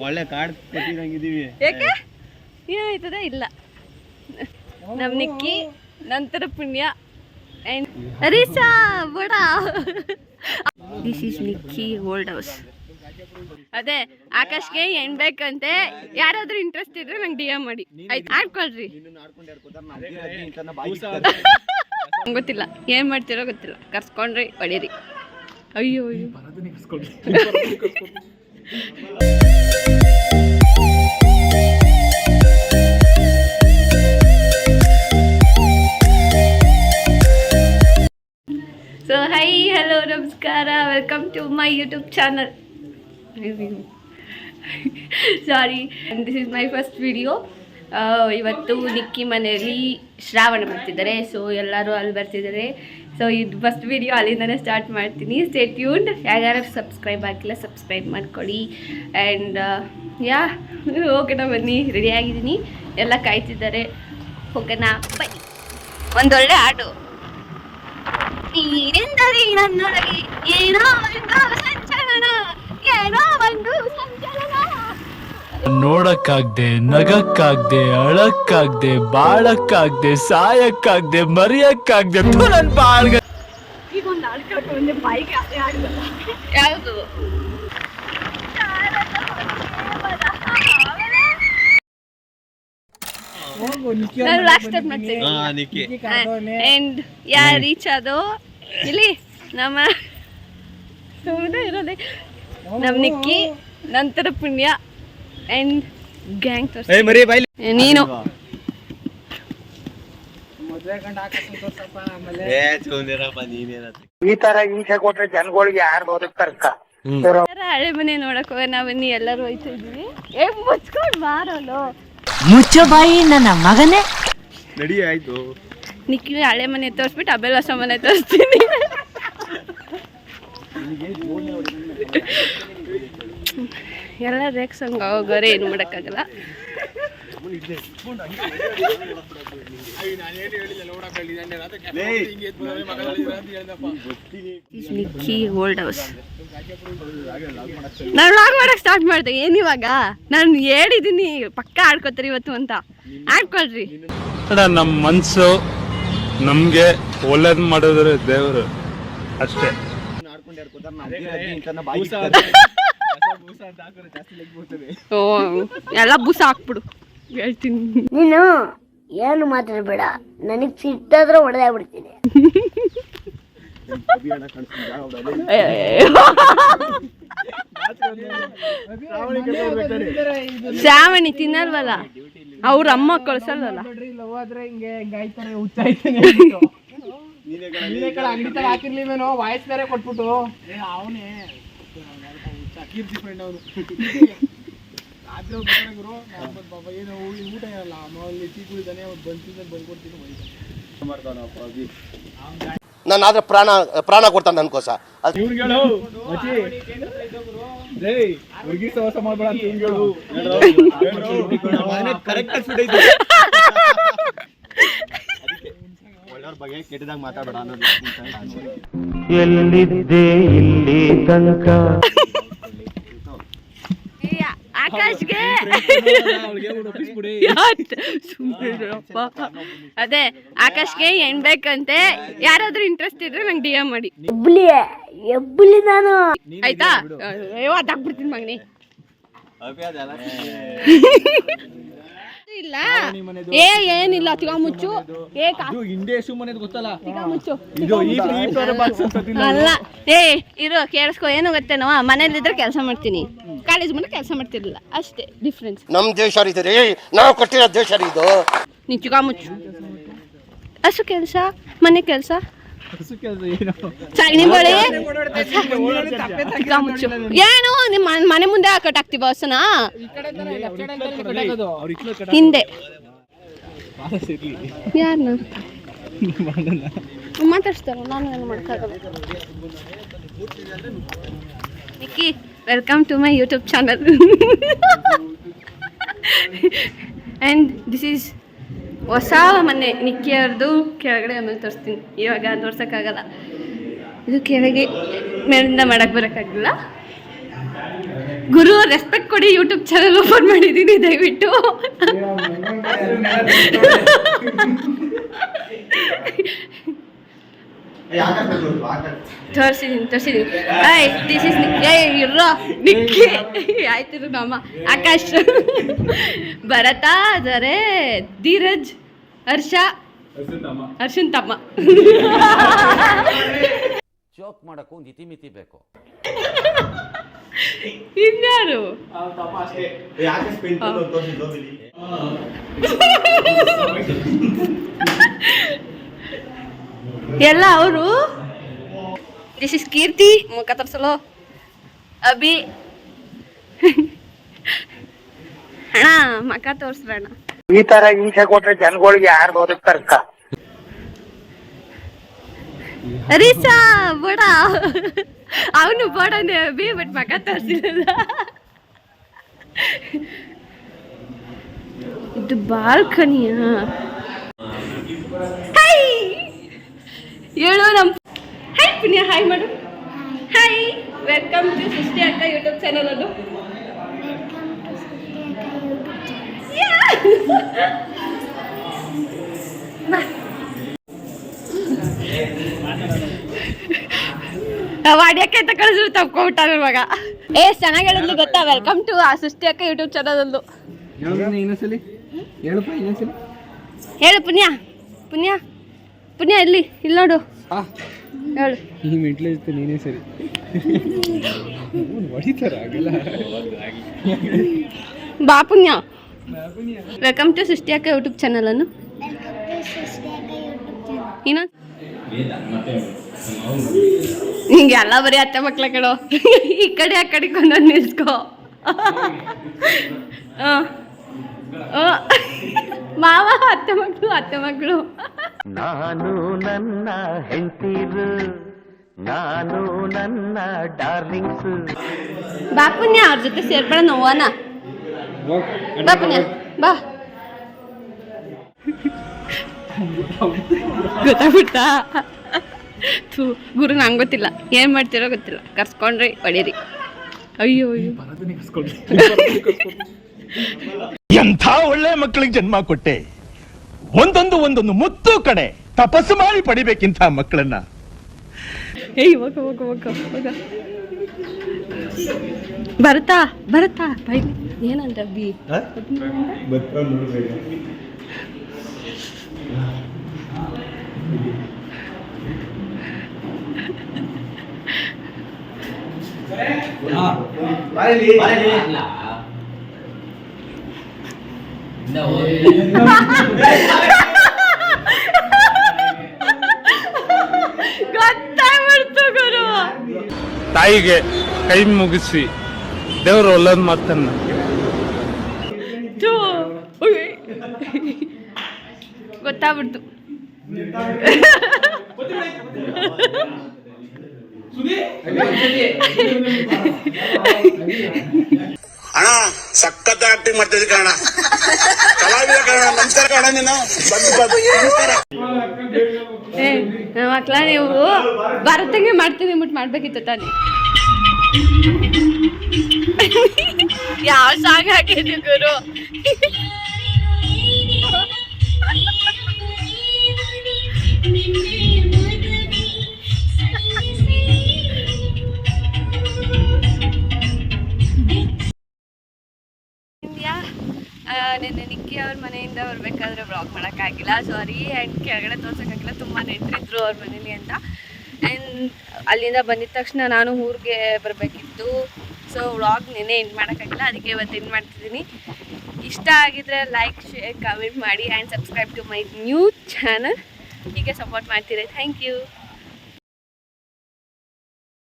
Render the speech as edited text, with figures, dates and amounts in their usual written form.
ಒಳ್ಳೆ ಕಾರ್ಡ್ ಕೊಟ್ಟಿದಂಗಿದೀವಿ. ಯಾಕೆ ಏನಾಯ್ತದೆ ಇಲ್ಲ ನಮ್ ನಿಕ್ಕಿ ನಂತರ ಪುಣ್ಯ ಅಂಡ್ ಹರೀಶಾ ಬಡ. This is Nikki old house. ಅದೇ ಆಕಾಶ್ಗೆ ಹೆಣ್ ಬೇಕಂತೆ, ಯಾರಾದ್ರೂ ಇಂಟ್ರೆಸ್ಟ್ ಇದ್ರೆ ನಂಗೆ ಡಿ ಎಂ ಮಾಡಿ ಆಯ್ತು. ಆಡ್ಕೊಳ್ರಿ. ಗೊತ್ತಿಲ್ಲ ಏನ್ ಮಾಡ್ತಿರೋ ಗೊತ್ತಿಲ್ಲ, ಕರ್ಸ್ಕೊಂಡ್ರಿ ಹೊಡೀರಿ. ಅಯ್ಯೋ ಅಯ್ಯೋ ಸೊ ಹೈ ಹಲೋ ನಮಸ್ಕಾರ, welcome to my YouTube channel. Sorry, this is my first video. ಇವತ್ತು ನಿಕ್ಕಿ ಮನೆಯಲ್ಲಿ ಶ್ರಾವಣ ಬರ್ತಿದ್ದಾರೆ, ಸೊ ಎಲ್ಲರೂ ಅಲ್ಲಿ ಬರ್ತಿದ್ದಾರೆ. ಸೊ ಇದು ಫಸ್ಟ್ ವಿಡಿಯೋ, ಅಲ್ಲಿಂದನೇ ಸ್ಟಾರ್ಟ್ ಮಾಡ್ತೀನಿ. Stay tuned. ಯಾರ್ಯಾರು ಸಬ್ಸ್ಕ್ರೈಬ್ ಆಗಿಲ್ಲ ಸಬ್ಸ್ಕ್ರೈಬ್ ಮಾಡ್ಕೊಳ್ಳಿ. ಆ್ಯಂಡ್ ಹೋಗೋಣ ಬನ್ನಿ, ರೆಡಿಯಾಗಿದ್ದೀನಿ, ಎಲ್ಲ ಕಾಯ್ತಿದ್ದಾರೆ. ಹೋಗೋಣ ಬೈ. ಒಂದೊಳ್ಳೆ ಹಾಡು. ನೀನೆಂದರೆ ನನ್ನೊಳಗೆ ಏನೋ ಒಂದು ಸಂಚಲನ, ಏನೋ ಒಂದು ಸಂಚಲನ. ನೋಡಕ್ಕಾಗ್ದೆ, ನಗಕ್ಕಾಗ್ದೆ, ಅಳಕ್ಕಾಗ್ದೆ, ಬಾಳಕ್ಕಾಗ್ದೆ, ಸಾಯಕ್ಕಾಗ್ದೆ, ಮರಿಯಕ್ಕಾಗ್ದೆ. ನನ್ ಬಾಳ್ಗ ಈಗ ಒಂದು ಹಾಡು ಕಳ್ಕೊಂಡೆ ಬಾಯಿಗೆ ಅದೇ ಹಾಡ್ಬಲ್ಲ. ಯಾವುದು? ನಾನು ಲಾಸ್ಟ್ ಟೈಮ್ ಮಾಡ್ತೀನಿ. ಅಂಡ್ ಯಾರು ರೀಚ್ ಅದು ಇಲ್ಲಿ ನಮ್ಮ ಇರೋದೆ ನಮ್ ನಿಕ್ಕಿ ನಂತರ ಪುಣ್ಯ ಅಂಡ್ ಗ್ಯಾಂಗ್ ತೋರಿಸ. ನೀನು ಈ ತರ ಹಿಂಸೆ ಕೊಟ್ರೆ ಜನಗಳಿಗೆ ಯಾರು ಬದುಕ್ತಾರಕ್ಕ? ಹಳೆ ಮನೆ ನೋಡಕ್ ಹೋಗೋಣ ಬನ್ನಿ, ಎಲ್ಲರೂ ಹೋಯ್ತಾ ಇದೀವಿ. ಮುಚ್ಕೊಂಡ್ ಮಾರೋಲು ಮುಚ್ಚ ಬಾಯಿ ನನ್ನ ಮಗನೇ. ನಡಿ ಆಯ್ತು. ನಿಕ್ಕಿ ಹಳೆ ಮನೆ ತೋರಿಸ್ಬಿಟ್ಟು ಆಮೇಲೆ ಹೊಸ ಮನೆ ತೋರಿಸ್ತೀನಿ. ಎಲ್ಲ ರೇಕ್ಸಂಗ ಹೋಗೋರೆ, ಏನು ಮಾಡೋಕ್ಕಾಗಲ್ಲ. ನಿಕ್ಕಿ ಓಲ್ಡ್ ಹೌಸ್. ನಾನು ಲಾಗ್ ಮಾಡಕ್ ಸ್ಟಾರ್ಟ್ ಮಾಡಿದೆ. ಏನಿವಾಗ ನಾನು ಹೇಳಿದ್ದೀನಿ ಪಕ್ಕ ಆಡ್ಕೋತಾರೆ ಇವತ್ತು ಅಂತ. ಆಡ್ಕೊಳ್ರಿ. ನಮ್ಮ ಮನ್ಸು ನಮ್ಗೆ ಒಳ್ಳೇದ್ ಮಾಡಿದ್ರೆ ದೇವ್ರು ಅಷ್ಟೇ. ಓ ಎಲ್ಲ ಬೂಸ ಹಾಕ್ಬಿಡು ಹೇಳ್ತೀನಿ. ನೀನು ಏನು ಮಾತಾಡ್ಬೇಡ, ನನಗ್ ಸಿಟ್ಟಾದ್ರೆ ಹೊಡೆದಾಗ್ಬಿಡ್ತೀನಿ. ಶ್ರಾವಣಿ ತಿನ್ನಲ್ವಲ್ಲ, ಅವ್ರ ಅಮ್ಮ ಕಳ್ಸಲ್ವಲ್ಲ. ಹಾಕಿರ್ಲಿವೇನೋ ವಾಯ್ಸ್ ಬೇರೆ ಕೊಟ್ಬಿಟ್ಟು ಅವನೇ ಊಟ ಇರಲ್ಲ ಟೀ ಕುಡಿದಾನೆ, ನಾನು ಆದ್ರೆ ಪ್ರಾಣ ಕೊಡ್ತಾನೆ ನನ್ಕೋಸ. ಹುಡುಗಿ ಸಹವಾಸ ಮಾಡ್ಬೇಡ ಒಳ್ಳೆಯವ್ರ ಬಗ್ಗೆ ಕೆಟ್ಟದಾಗ ಮಾತಾಡಬೇಡ ಅನ್ನೋದು. ಎಲ್ಲಿದ್ದೆ ಇಲ್ಲಿ ತನಕ ಆಕಾಶ್ಗೆ ಅದೇ ಆಕಾಶ್ಗೆ ಹೆಣ್ ಬೇಕಂತೆ, ಯಾರಾದ್ರೂ ಇಂಟ್ರೆಸ್ಟ್ ಇದ್ರೆ ನಂಗೆ ಡಿ ಎಂ ಮಾಡಿ. ಎಬ್ಬುಲಿ ನಾನು ಆಯ್ತಾ? ಅದಾಗ್ಬಿಡ್ತೀನಿ ಮಗನಿ. ಇಲ್ಲ ಏನಿಲ್ಲ, ತಿಗ ಮುಚ್ಚು. ಅಲ್ಲ ಇರು, ಕೇಳಿಸ್ಕೊ. ಏನು ಗೊತ್ತೇನೋ, ಮನೇಲಿದ್ರೆ ಕೆಲಸ ಮಾಡ್ತೀನಿ, ಕಾಲೇಜ್ ಮುಂದೆ ಕೆಲಸ ಮಾಡ್ತಿರ್ಲಿಲ್ಲ, ಅಷ್ಟೇ ಡಿಫ್ರೆನ್ಸ್. ನಮ್ ದೇಶ ರೀ, ನಾವು ಕೊಟ್ಟಿರೋ ದೇಶ ಇದು. ನೀ ತಿಗ ಮುಚ್ಚು. ಹಸು ಕೆಲಸ, ಮನೆ ಕೆಲಸ, ಏನು ನಿಮ್ಮ ಮನೆ ಮುಂದೆ ಕಟ್ಟಾಕ್ತಿವ ಹಸುನ ಹಿಂದೆ. ಯಾರನ್ನ ಮಾತಾಡ್ತಾರ, ನಾನು ಏನು ಮಾಡ್ತಾಗಲ್ಲ. Nikki, welcome to my YouTube channel. And this is ಹೊಸ ಮನೆ ನಿಕ್ಕಿಯವ್ರದ್ದು. ಕೆಳಗಡೆ ಆಮೇಲೆ ತೋರಿಸ್ತೀನಿ, ಇವಾಗ ತೋರ್ಸೋಕ್ಕಾಗಲ್ಲ. ಇದು ಕೆಳಗೆ ಮೇಲಿಂದ ಮಾಡಕ್ಕೆ ಬರೋಕ್ಕಾಗಿಲ್ಲ. ಗುರು ರೆಸ್ಪೆಕ್ಟ್ ಕೊಡಿ, ಯೂಟ್ಯೂಬ್ ಚಾನಲ್ ಓಪನ್ ಮಾಡಿದ್ದೀನಿ ದಯವಿಟ್ಟು. ತೋರಿಸಿದ್ದೀನಿ. ಆಯ್ ದಿಸ್ ಇಸ್ ಇರೋ ನಿಕ್ಕಿ ಆಯ್ತಿರು ನಮ್ಮ ಆಕಾಶ್, ಭರತ ಆದರೆ ಧೀರಜ್, ಹರ್ಷ, ಅರ್ಶನ್ ತಮ್ಮ. ಜೋಕ್ ಮಾಡಕ್ಕೂ ಒಂದು ಇತಿಮಿತಿ ಬೇಕು. ಇನ್ಯಾರು ಎಲ್ಲ ಅವರು. ದಿಸ್ ಇಸ್ ಕೀರ್ತಿ, ಮುಖ ತೋರಿಸಲು ಅಭಿ. ಅಣ್ಣ ಮಖ ತೋರಿಸ್ರಣ್ಣ. ಈ ತರ ಹಿಂಸೆ ಕೊಟ್ರೆ ಜನಗಳಿಗೆ ಯಾರು ಬದುಕ್ತಾರಕ್ಕ? ರೀಸಾ ಬೋಡ, ಅವನು ಬೋಡನೆ ಅಭಿ, ಬಟ್ ಮಖ ತೋರಿಸಿಲ್ಲ. ಇದು ಬಾಲ್ಕನಿಯ. ಹೇಳು ನಮ್ಮ. ಹಾಯ್ ಪುಣ್ಯ, ಹಾಯ್ ಮಾಡು. ಹಾಯ್, ವೆಲ್ಕಮ್ ಟು ಸೃಷ್ಟಿ ಅಕ್ಕ ಯೂಟ್ಯೂಬ್ ಚಾನಲ್. ಅದು ವಾಡ್ಯಕ್ಕೆ ಅಂತ ಕಳಿಸಿದ್ರು ತಪ್ಕೊಬಿಟ್ಟ ನನ್ನ ಮಗ. ಚೆನ್ನಾಗಿ ಹೇಳಿದ್ಲು ಗೊತ್ತಾ? ವೆಲ್ಕಮ್ ಟು ಆ ಸೃಷ್ಟಿ ಅಕ್ಕ ಯೂಟ್ಯೂಬ್ ಚಾನಲ್. ಅದು ಹೇಳು ಪುಣ್ಯ. ಪುಣ್ಯ ಪುಣ್ಯ ಇಲ್ಲಿ ನೋಡು, ಹೇಳು. ಈ ಮೆಂಟ್ಲ ನೀನೇ ಸರಿ ಹೊಡಿತಾರ ಆಗಲ್ಲ. ಬಾ ಪುಣ್ಯ. ವೆಲ್ಕಮ್ ಟು ಸೃಷ್ಟಿ ಅಕ್ಕ ಯೂಟ್ಯೂಬ್ ಚಾನಲ್ ಅನ್ನು. ಇನ್ನೊಂದು ಹಿಂಗೆ ಎಲ್ಲ ಬರೀ ಅತ್ತೆ ಮಕ್ಳ ಕಡೆ ಈ ಕಡೆ ಆ ಕಡೆ ಕೊಂದೊಂದು ನಿಲ್ಸ್ಕೊ. ಮಾವ ಅತ್ತೆ ಮಕ್ಕಳು. ನಾನು ನನ್ನ ಹೆಂಡತಿರು, ನಾನು ನನ್ನ ಡಾರ್ಲಿಂಗ್ಸ್. ಬಾ ಪುಣ್ಯ, ಅವ್ರ ಜೊತೆ ಸೇರ್ಬೇಡ ನೋವನ. ಬಾ ಪುಣ್ಯ ಬಾ. ಗೊತ್ತಾಗ್ಬಿಟ್ಟ? ಥೂ ಗುರು, ನಂಗೆ ಗೊತ್ತಿಲ್ಲ ಏನು ಮಾಡ್ತಿರೋ ಗೊತ್ತಿಲ್ಲ. ಕರ್ಸ್ಕೊಂಡ್ರಿ ಹೊಡೀರಿ. ಅಯ್ಯೋ ಎಂಥ ಒಳ್ಳೆ ಮಕ್ಕಳಿಗೆ ಜನ್ಮ ಕೊಟ್ಟೆ. ಒಂದೊಂದು ಮುತ್ತು ಕಡೆ ತಪಸ್ಸು ಮಾಡಿ ಪಡಿಬೇಕಿಂತ ಮಕ್ಕಳನ್ನ. ಏಯ್ ಹೋಗ. ಬರ್ತಾ ಬೈ. ಏನಂತ ಬಿ ಗೊತ್ತಾಗ್ಬಿಡ್ತು ಗುರು. ತಾಯಿಗೆ ಕೈ ಮುಗಿಸಿ ದೇವರು ಒಳ್ಳೇದು ಮಾತನ್ನ. ಗೊತ್ತಾಗ್ಬಿಡ್ತು. ಅಣ್ಣ ಸಖತ್ ಆಕ್ಟಿಂಗ್ ಮಾಡ್ತಿದ್ದೆ ಕಣ, ಕಲಾವಿದ ಕಣ. ನಮಸ್ಕಾರ ಕಣ, ನೀನು ನಮ್ಮ ಮಕ್ಳ ನೀವು ಭಾರತಂಗೆ ಮಾಡ್ತೀವಿ ಅಂದ್ಬಿಟ್ಟು ಮಾಡ್ಬೇಕಿತ್ತು ತಾನೇ. ಯಾವ ಸಾಂಗ್ ಹಾಕಿದ್ವಿ ಗುರು? ನಿನ್ನೆ ನಿಕ್ಕಿ ಅವ್ರ ಮನೆಯಿಂದ ಬರ್ಬೇಕಾದ್ರೆ ವ್ಲಾಗ್ ಮಾಡೋಕ್ಕಾಗಿಲ್ಲ, ಸಾರಿ. ಆ್ಯಂಡ್ ಕೆಳಗಡೆ ತೋರ್ಸೋಕ್ಕಾಗಿಲ್ಲ, ತುಂಬ ನೆಂಟರಿದ್ರು ಅವ್ರ ಮನೇಲಿ ಅಂತ. ಆ್ಯಂಡ್ ಅಲ್ಲಿಂದ ಬಂದಿದ ತಕ್ಷಣ ನಾನು ಊರಿಗೆ ಬರಬೇಕಿತ್ತು. ಸೊ ವ್ಲಾಗ್ ನಿನ್ನೆ ಎಂಡ್ ಮಾಡೋಕ್ಕಾಗಿಲ್ಲ, ಅದಕ್ಕೆ ಇವತ್ತು ಎಂಡ್ ಮಾಡ್ತಿದ್ದೀನಿ. ಇಷ್ಟ ಆಗಿದ್ರೆ ಲೈಕ್, ಶೇರ್, ಕಮೆಂಟ್ ಮಾಡಿ and subscribe to my new channel. ಹೀಗೆ ಸಪೋರ್ಟ್ ಮಾಡ್ತೀರಿ. Thank you.